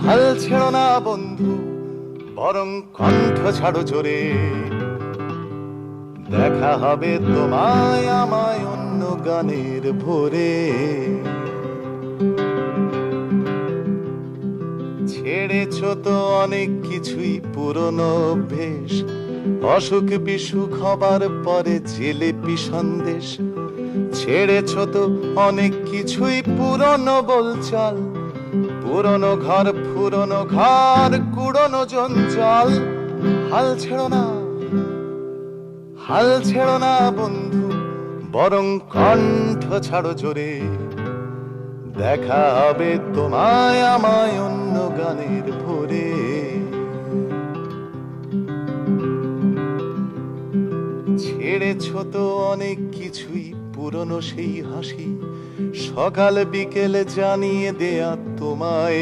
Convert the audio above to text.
হাল ছেড়ো না বন্ধু, বরং কণ্ঠ ছাড়ো জোরে। দেখা হবে তোমায় আমায় অন্য গানের ভোরে। ছেড়েছ তো অনেক কিছুই পুরনো অভ্যেস, অসুখ বিসুখ হবার পরে জিলিপি সন্দেশ। ছেড়েছ তো অনেক কিছুই পুরনো বলচাল, পুরনো ঘর পুরনো ঘর কুড়নো জঞ্জাল। হাল ছেড়ো না, হাল ছেড়ো না বন্ধু, বরং কণ্ঠ ছাড়ো জোরে। দেখা হবে তোমায় আমায় অন্য গানের ভোরে। ছেড়েছ তো অনেক কিছুই পুরনো সেই হাসি, সকাল বিকেলে জানিয়ে দেয়া তোমায়